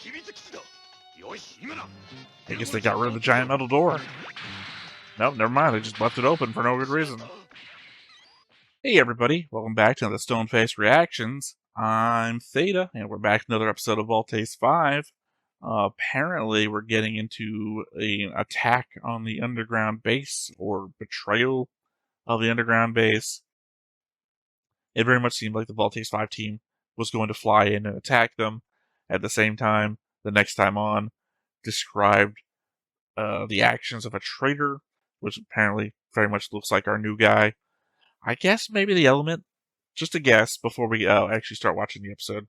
I guess they got rid of the giant metal door. Nope, never mind. They just left it open for no good reason. Hey everybody, welcome back to the Stoneface Reactions. I'm Theta, and we're back to another episode of Voltace 5. Apparently, we're getting into an attack on the underground base, or betrayal of the underground base. It very much seemed like the Voltace 5 team was going to fly in and attack them. At the same time, the next time on, described the actions of a traitor, which apparently very much looks like our new guy. I guess maybe the element, just a guess before we actually start watching the episode.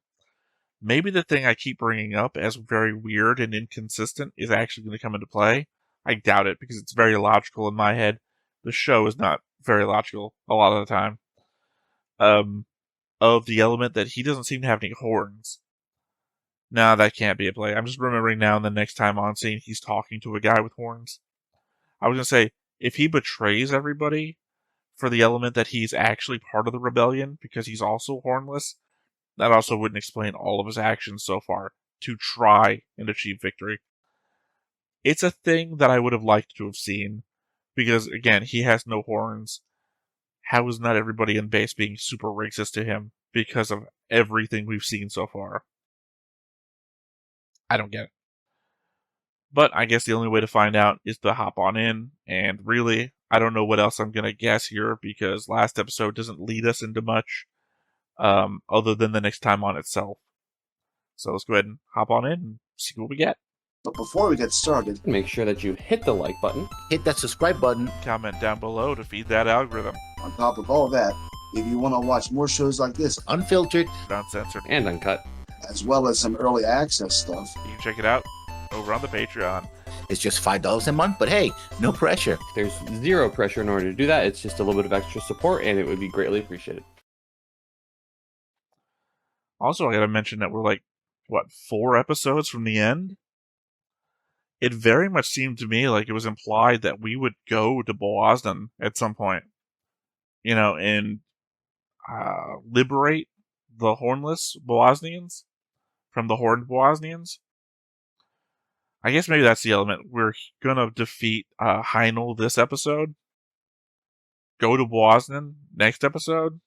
Maybe the thing I keep bringing up as very weird and inconsistent is actually going to come into play. I doubt it because it's very logical in my head. The show is not very logical a lot of the time. Of the element that he doesn't seem to have any horns. Nah, that can't be a play. I'm just remembering now and the next time on scene he's talking to a guy with horns. I was going to say, if he betrays everybody for the element that he's actually part of the rebellion because he's also hornless, that also wouldn't explain all of his actions so far to try and achieve victory. It's a thing that I would have liked to have seen because, again, he has no horns. How is not everybody in base being super racist to him because of everything we've seen so far? I don't get it. But I guess the only way to find out is to hop on in, and really, I don't know what else I'm going to guess here because last episode doesn't lead us into much other than the next time on itself. So let's go ahead and hop on in and see what we get. But before we get started, make sure that you hit the like button, hit that subscribe button, comment down below to feed that algorithm. On top of all that, if you want to watch more shows like this, unfiltered, uncensored, and uncut, as well as some early access stuff, you can check it out over on the Patreon. It's just $5 a month, but hey, no pressure. There's zero pressure in order to do that. It's just a little bit of extra support, and it would be greatly appreciated. Also, I gotta mention that we're like, 4 episodes from the end? It very much seemed to me like it was implied that we would go to Boaznan at some point. You know, and liberate the hornless Boaznians from the horned Boaznians. I guess maybe that's the element. We're gonna defeat Heinel this episode. Go to Boaznan next episode.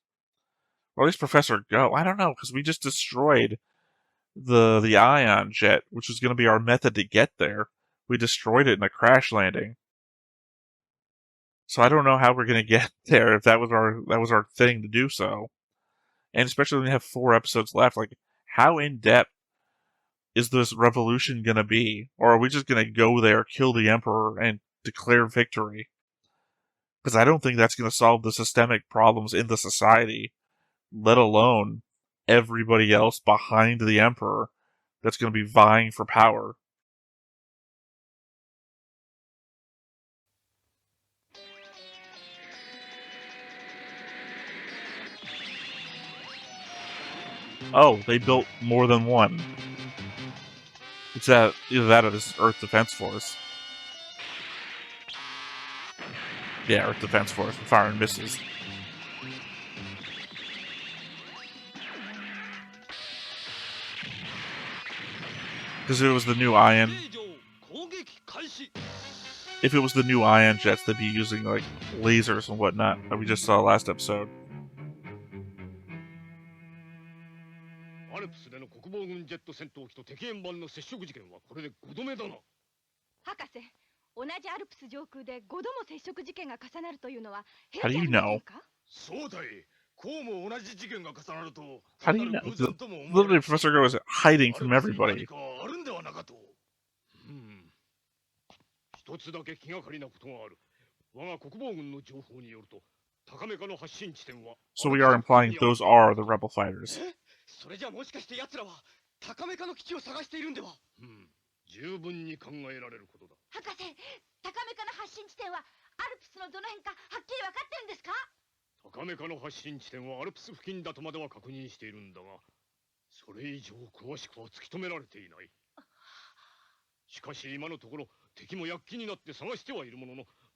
Or at least Professor Go. I don't know, because we just destroyed the ion jet, which was going to be our method to get there. We destroyed it in a crash landing. So I don't know how we're going to get there if that was our thing to do so. And especially when we have 4 episodes left, like, how in-depth is this revolution going to be? Or are we just going to go there, kill the Emperor, and declare victory? Because I don't think that's going to solve the systemic problems in the society, let alone everybody else behind the Emperor that's going to be vying for power. Oh, they built more than one. It's either that or this Earth Defense Force. Yeah, Earth Defense Force, firing missiles. Because if it was the new ion... If it was the new ion jets, they'd be using, like, lasers and whatnot that we just saw last episode. How do you know? How do you know? Literally, Professor Go is hiding from everybody. So we are implying those are the rebel fighters.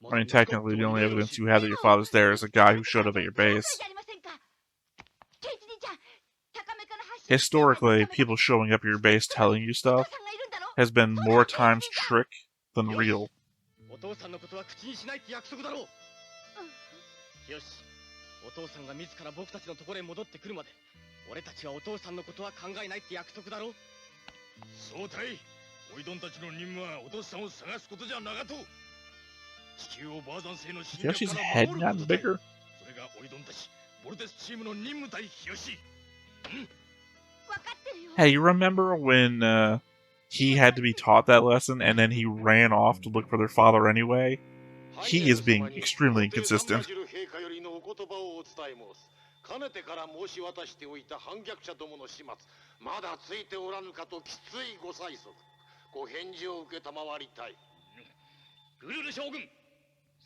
I mean, technically, the only evidence you have that your father's there is a guy who showed up at your base. historically, people showing up at your base telling you stuff has been more times trick than real. お父さんのことは口にしないって約束だろう。よし、お父さんが自ら僕たちのところへ戻ってくるまで、俺たちはお父さんのことは考えないって約束だろう。そうたい。おいどんたちの任務はお父さんを探すことじゃなかと。地球をバーザン星の侵 You know 略 she's から head 守る gotten ことだ。 bigger? それがおいどんたちボルテスチームの任務だい、よし。 Hey, you remember when he had to be taught that lesson and then he ran off to look for their father anyway? He is being extremely inconsistent. かねてから申し渡しておいた反逆者どもの始末、まだついておらぬかときついご催促、ご返事を受けたまわりたい。グルル将軍、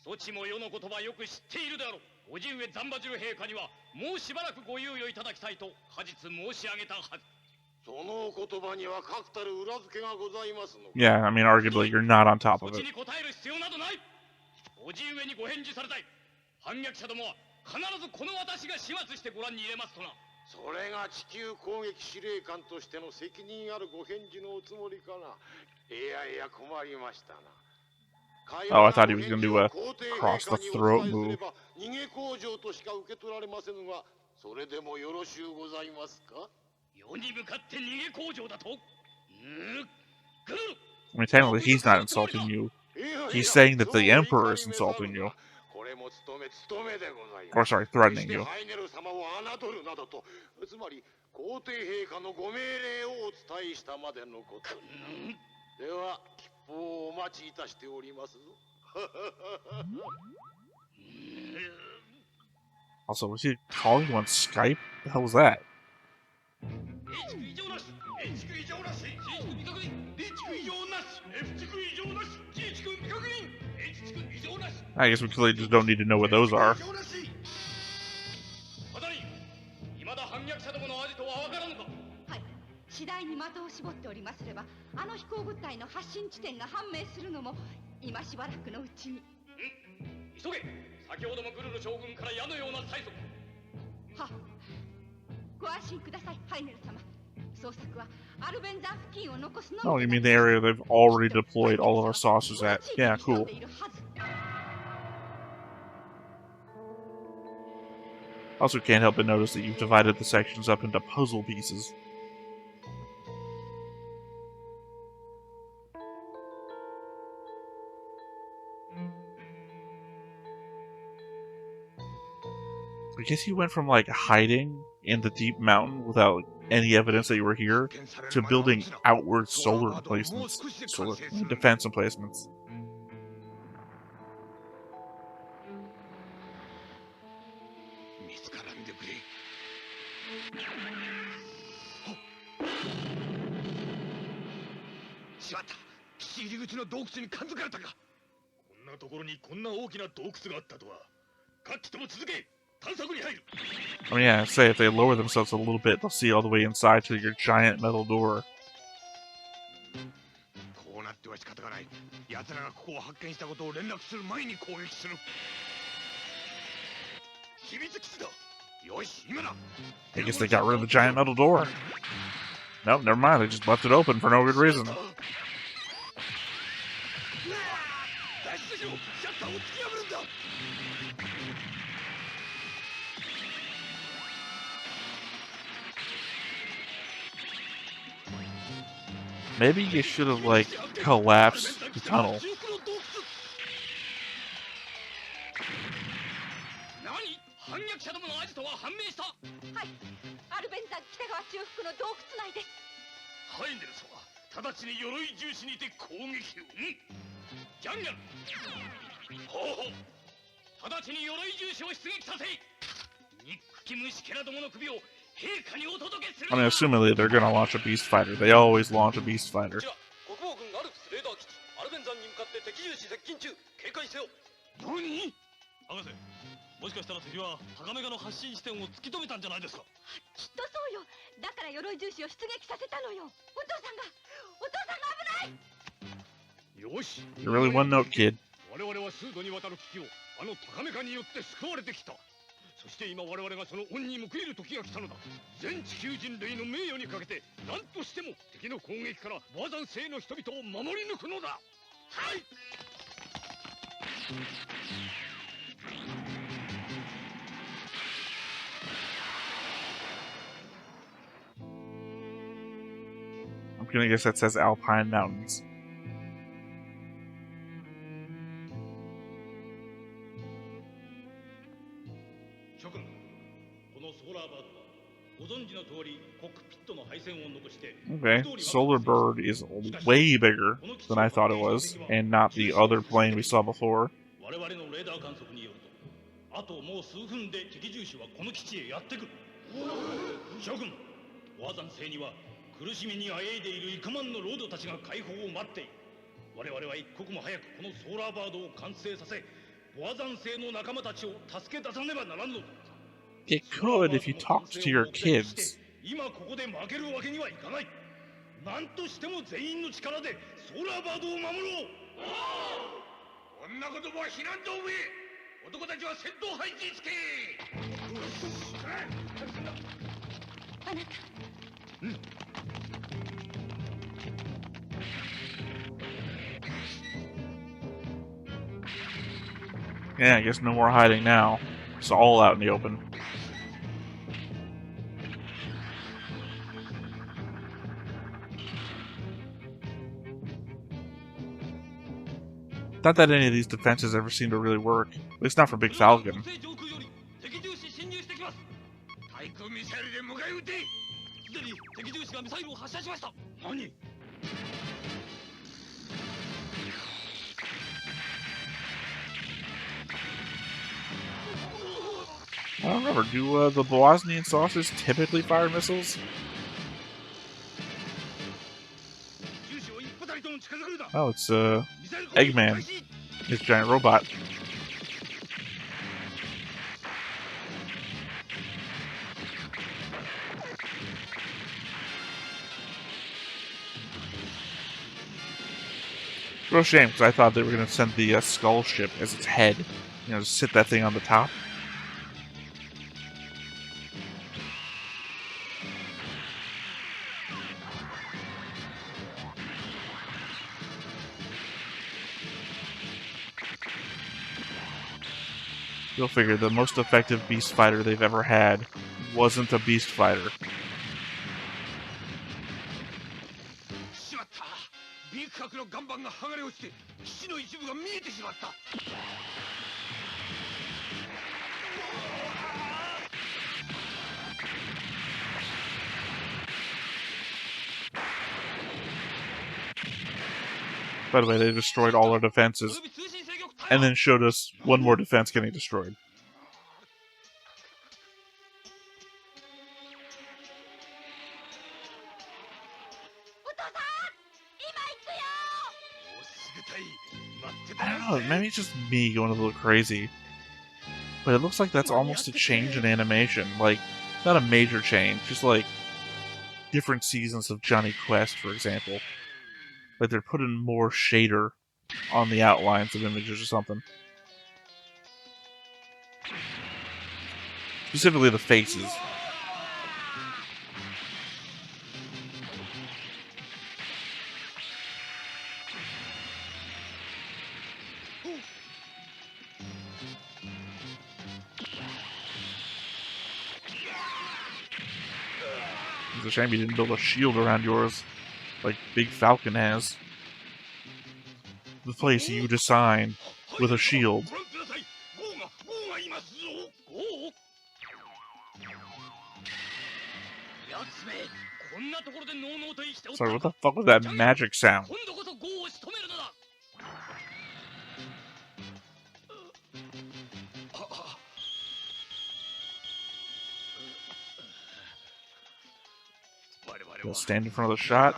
そちも世の言葉よく知っているであろう。叔父上ザンバジル陛下にはもうしばらくご猶予いただきたいと過日申し上げたはず。その言葉には確たる裏付けがございますの。 Yeah, I mean, arguably, you're not on top そ of ち it. に答える必要などない。叔父上にご返事されたい。反逆者どもは必ずこの私が始末してご覧に入れますとな。それが地球攻撃司令官としての責任あるご返事のおつもりかな。いやいや困りましたな。 Oh, I thought he was going to do a cross the throat move. 逃げ工場としか受け取られませんが、それでもよろしゅうございますか。世に向かって逃げ工場だと。I mean, technically, he's not insulting you. He's saying that the Emperor is insulting you. Or, sorry, threatening you. つまり皇帝陛下のご命令をお伝えしたまでのこと。では吉報をお待ちいたしておりますぞ。 Also, was he calling you on Skype? The hell was that? I guess we clearly just don't need to know what those are. 次第に的を絞っておりますれば、あの飛行物体の発進地点が判明するのも今しばらくのうちに。急げ。先ほどもグルル将軍から矢のような催促。は、ご安心ください、ハイネル様。捜索はアルベンザー付近を残すのみ。 Oh, you mean the area they've already deployed all of our saucers at? Yeah, cool. Also, can't help but notice that you've divided the sections up into puzzle pieces. I guess you went from, like, hiding in the deep mountain without any evidence that you were here to building outward solar emplacements. Solar defense emplacements. I mean, yeah, say if they lower themselves a little bit, they'll see all the way inside to your giant metal door. I guess they got rid of the giant metal door. Nope, never mind, they just left it open for no good reason. Maybe you should have, like, collapsed the tunnel. I mean, assumingly they're gonna launch a beast fighter. They always launch a beast fighter. You're really one note, kid. そして今我々がその恩に報いる時が来たのだ。全地球人類の名誉にかけて何としても敵の攻撃からボアザン星の人々を守り抜くのだ。はい。I'm gonna guess that says Alpine Mountains. Okay, Solar Bird is way bigger than I thought it was, and not the other plane we saw before. It could if you talked to your kids. 今ここで負けるわけにはいかない。何としても全員の力でソーラーバードを守ろう。こんなことは避難道具へ。男たちは戦闘配置につけ。あなた。うん。Yeah, I guess no more hiding now. It's all out in the open. Not that any of these defenses ever seem to really work. At least not for Big Falcon. I don't remember, do the Bosnian saucers typically fire missiles? Oh, it's Eggman, his giant robot. Real shame, because I thought they were going to send the skull ship as its head. You know, just sit that thing on the top. You'll figure the most effective beast fighter they've ever had wasn't a beast fighter. By the way, they destroyed all our defenses, and then showed us one more defense getting destroyed. I don't know, maybe it's just me going a little crazy. But it looks like that's almost a change in animation. Like, not a major change, just like different seasons of Johnny Quest, for example. Like they're putting more shader on the outlines of images or something. Specifically the faces. It's a shame you didn't build a shield around yours, like Big Falcon has. The place you design with a shield. Sorry, what the fuck was that magic sound? You'll stand in front of the shot.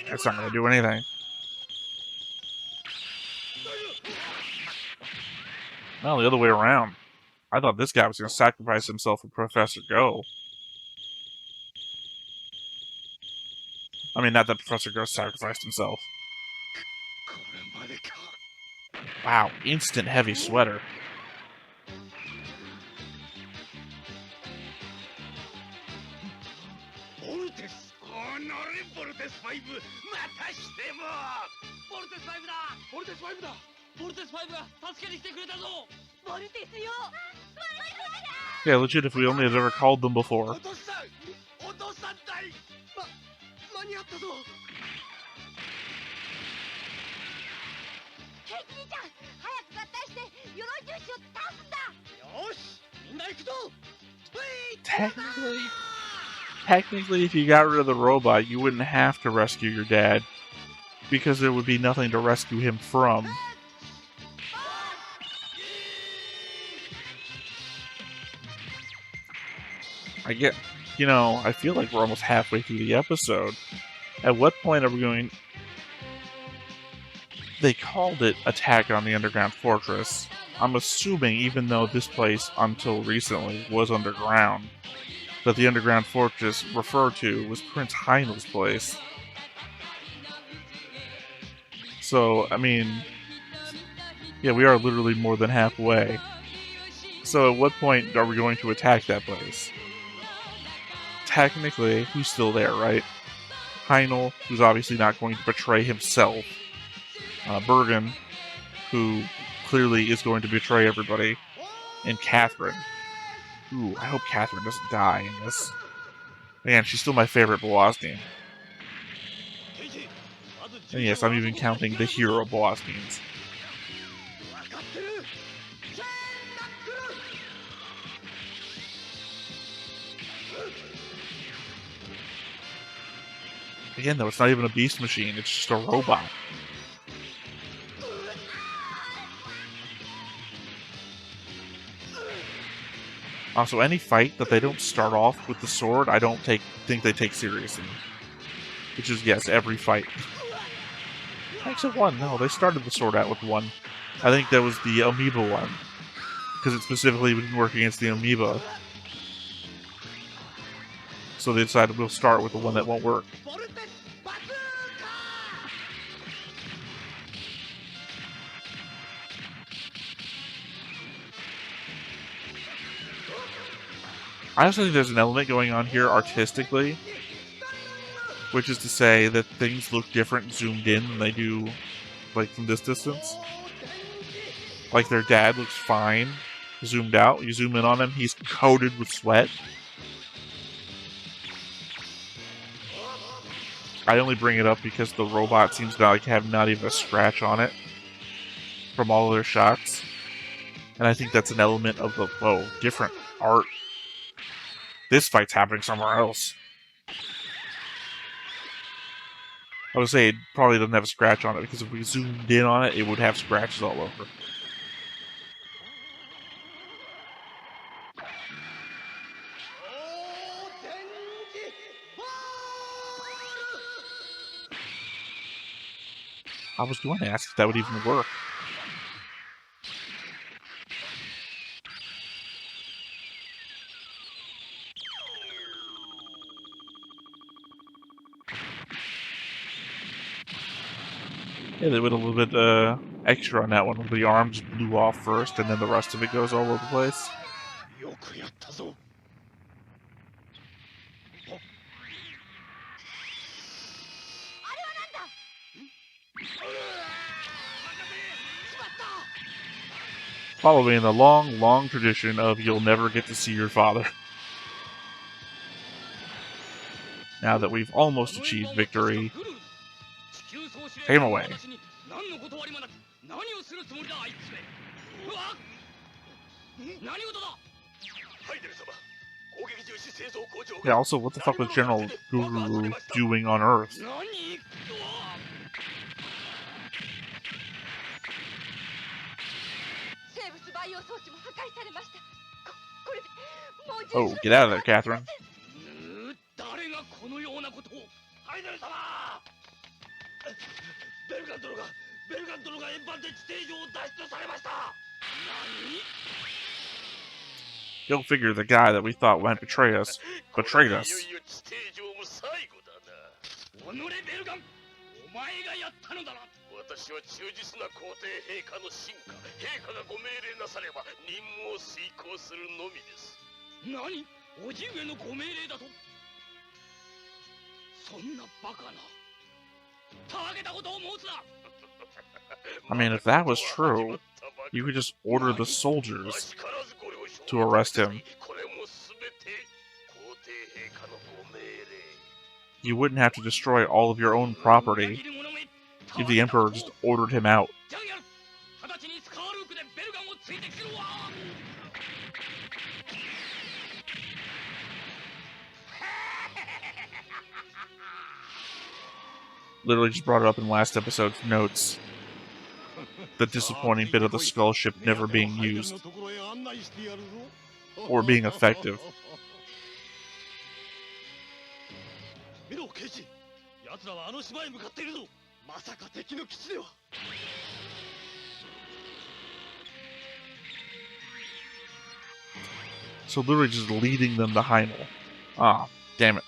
That's not going to do anything. No, the other way around. I thought this guy was going to sacrifice himself for Professor Go. I mean, not that Professor Go sacrificed himself. Wow, instant heavy sweater. Yeah, legit, if we only had ever called them before. ケイキ兄ちゃん、早く合体して鎧重視を倒すんだ。よし、みんな行くぞ。Technically, if you got rid of the robot, you wouldn't have to rescue your dad, because there would be nothing to rescue him from. I get, you know, I feel like we're almost halfway through the episode. At what point are we going... They called it Attack on the Underground Fortress. I'm assuming, even though this place, until recently, was underground, that the Underground Fortress referred to was Prince Heinle's place. So, I mean... Yeah, we are literally more than halfway. So at what point are we going to attack that place? Technically, he's still there, right? Heinle, who's obviously not going to betray himself. Bergen, who clearly is going to betray everybody. And Catherine. Ooh, I hope Catherine doesn't die in this. Man, she's still my favorite Boaznian. And yes, I'm even counting the hero Boaznians. Again, though, it's not even a beast machine, it's just a robot. Also, any fight that they don't start off with the sword, I don't think they take seriously. Which is, yes, every fight. Except one. No, they started the sword out with one. I think that was the amoeba one. Because it specifically didn't work against the amoeba. So they decided we'll start with the one that won't work. I also think there's an element going on here artistically, which is to say that things look different zoomed in than they do, like, from this distance. Like, their dad looks fine, zoomed out. You zoom in on him, he's coated with sweat. I only bring it up because the robot seems to like have not even a scratch on it from all of their shots. And I think that's an element of the, whoa, different art. This fight's happening somewhere else. I would say it probably doesn't have a scratch on it, because if we zoomed in on it, it would have scratches all over. I was going to ask if that would even work. Yeah, they went a little bit extra on that one. The arms blew off first, and then the rest of it goes all over the place. Following the long, long tradition of you'll never get to see your father. Now that we've almost achieved victory, take him away. Yeah, also, what the fuck was General Guru doing on Earth? Oh, get out of there, Catherine. がこのようなことを。ハイネル様、ベルガン殿が円盤で地底上を脱出されました。何？ Go figure, the guy that we thought went betray us betrayed us. いよいよ地底上も最後だな。己ベルガン、お前がやったのだな。私は忠実な皇帝陛下の進化。陛下がご命令なされば任務を遂行するのみです。何？叔父上のご命令だと？そんなバカな。たわけたことを申すな。I mean, if that was true, you could just order the soldiers to arrest him. You wouldn't have to destroy all of your own property if the Emperor just ordered him out. Literally just brought it up in last episode's notes. The disappointing bit of the skull ship never being used. Or being effective. So literally just leading them to Heinel. Ah, damn it.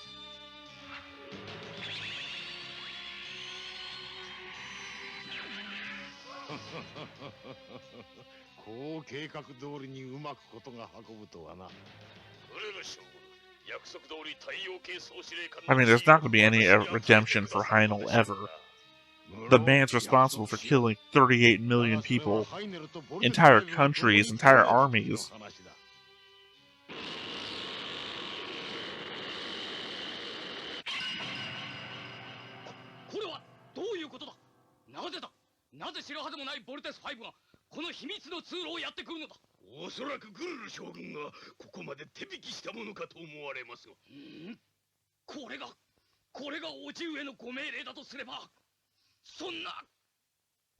I mean, there's not going to be any redemption for Heinel ever. The man's responsible for killing 38 million people, entire countries, entire armies.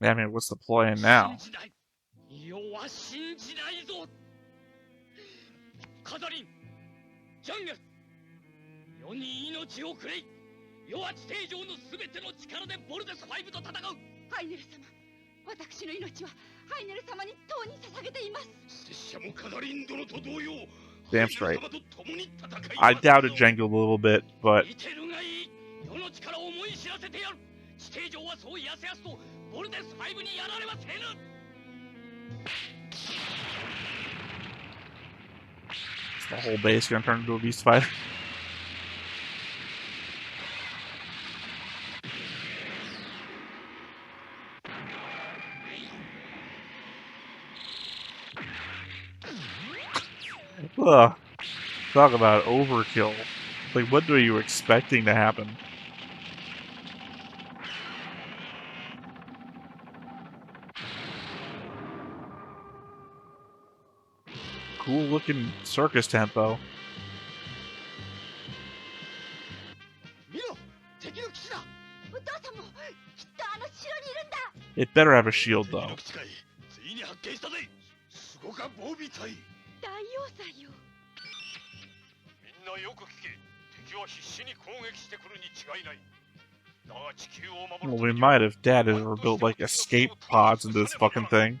I mean, what's the plan now? Damn straight. I doubted Jango a little bit, but is the whole base gonna turn into a beast fighter? Ugh. Talk about overkill. Like, what are you expecting to happen? Cool looking circus tent, though. It better have a shield, though. Well, we might if Dad had ever built, like, escape pods into this fucking thing.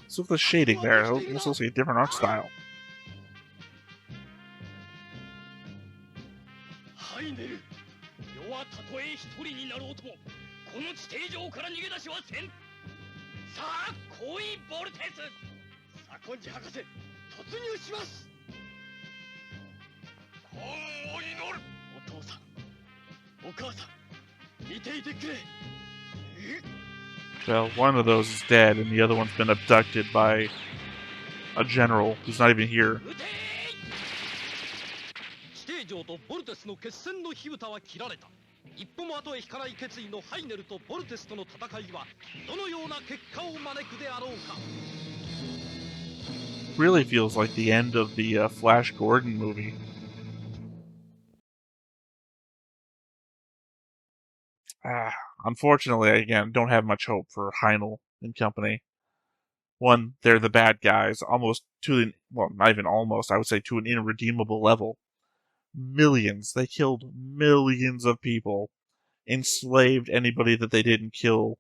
So with the shading there, it almost looks like a different art style. Well, one of those is dead, and the other one's been abducted by a general who's not even here. Really feels like the end of the Flash Gordon movie. Unfortunately, again, don't have much hope for Heinel and company. One, they're the bad guys, almost to an, well, not even almost, I would say to an irredeemable level. Millions. They killed millions of people. Enslaved anybody that they didn't kill.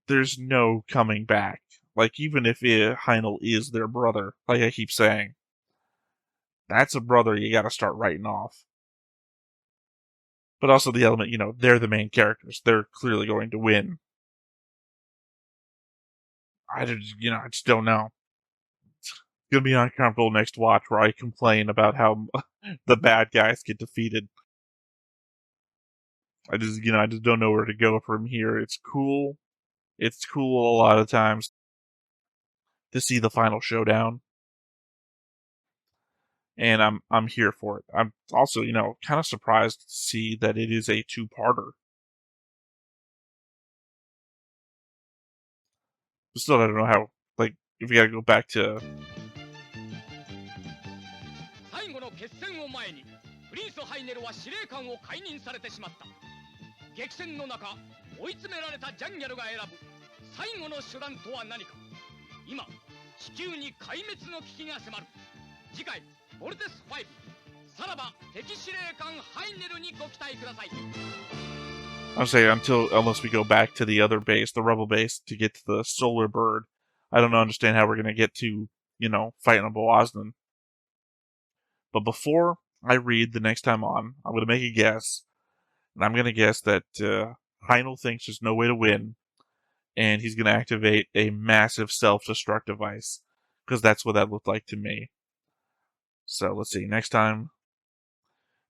There's no coming back. Like, even if Heinel is their brother, like I keep saying, that's a brother you gotta start writing off. But also the element, they're the main characters. They're clearly going to win. I just don't know. It's gonna be an uncomfortable next watch where I complain about how the bad guys get defeated. I just don't know where to go from here. It's cool. It's cool a lot of times to see the final showdown. And I'm here for it. I'm also, kind of surprised to see that it is a two-parter. But still, I don't know how, like, if we gotta go back to... 最後の決戦を前にプリンスハイネルは司令官を解任されてしまった。激戦の中、追い詰められたジャンギャルが選ぶ最後の手段とは何か。今、地球に壊滅の危機が迫る。次回、ボルテス5。さらば敵司令官ハイネルにご期待ください。I'll say unless we go back to the other base, the rebel base, to get to the solar bird, I don't understand how we're gonna get to, fighting a Boaznan. But before I read the next time on, I'm gonna make a guess, and I'm gonna guess that Heinel thinks there's no way to win, and he's gonna activate a massive self-destruct device, because that's what that looked like to me. So let's see. Next time,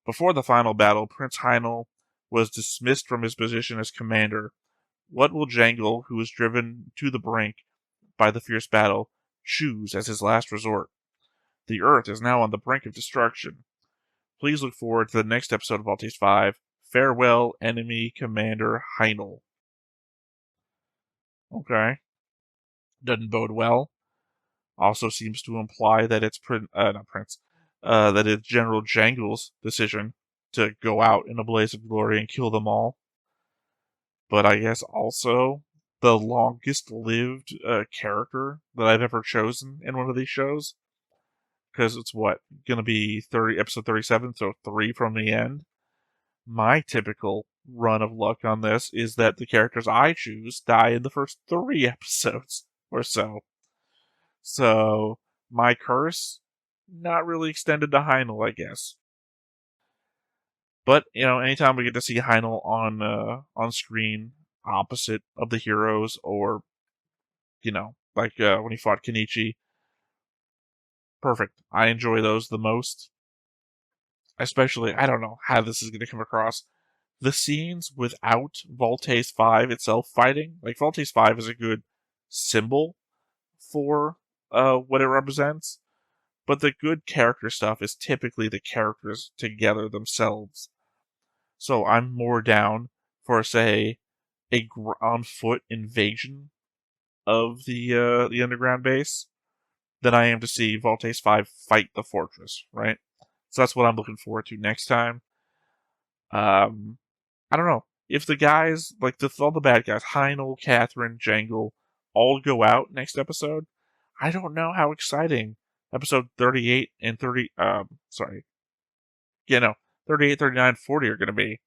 before the final battle, Prince Heinel was dismissed from his position as commander. What will Jangle, who was driven to the brink by the fierce battle, choose as his last resort? The Earth is now on the brink of destruction. Please look forward to the next episode of Voltes 5. Farewell, Enemy Commander Heinel. Okay. Doesn't bode well. Also seems to imply that it's that it's General Jangle's decision to go out in a blaze of glory and kill them all. But I guess also the longest-lived character that I've ever chosen in one of these shows. Because it's going to be episode 37, so 3 from the end. My typical run of luck on this is that the characters I choose die in the first 3 episodes or so. So, my curse, not really extended to Heinel, I guess. But, anytime we get to see Heinel on screen, opposite of the heroes, or, like when he fought Kenichi, perfect. I enjoy those the most. Especially, I don't know how this is going to come across. The scenes without Voltes 5 itself fighting, like Voltes 5 is a good symbol for what it represents, but the good character stuff is typically the characters together themselves. So I'm more down for, say, a on-foot invasion of the underground base than I am to see Voltes 5 fight the fortress, right? So that's what I'm looking forward to next time. I don't know. If the guys, like all the bad guys, Heinel, Catherine, Jangle, all go out next episode, I don't know how exciting episode 38 and 38, 39, 40 are going to be.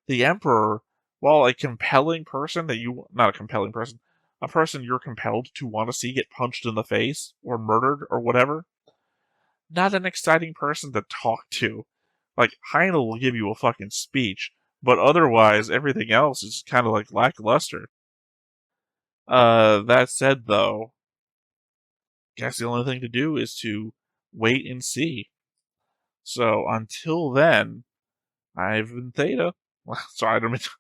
The Emperor, while a compelling person a person you're compelled to want to see get punched in the face or murdered or whatever, not an exciting person to talk to. Like, Heinel will give you a fucking speech, but otherwise everything else is kind of like lackluster. That said, though, I guess the only thing to do is to wait and see. So until then, I've been Theta. Sorry, I don't mean it's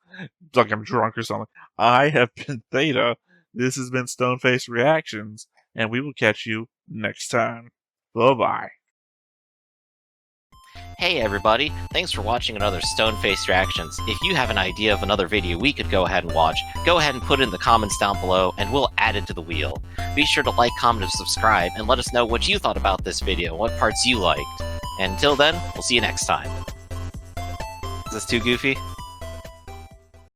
like I'm drunk or something. I have been Theta. This has been Stoneface Reactions, and we will catch you next time. Bye-bye. Hey everybody, thanks for watching another Stoneface Reactions. If you have an idea of another video we could go ahead and watch, go ahead and put it in the comments down below and we'll add it to the wheel. Be sure to like, comment, and subscribe, and let us know what you thought about this video, what parts you liked. And until then, we'll see you next time. Is this too goofy?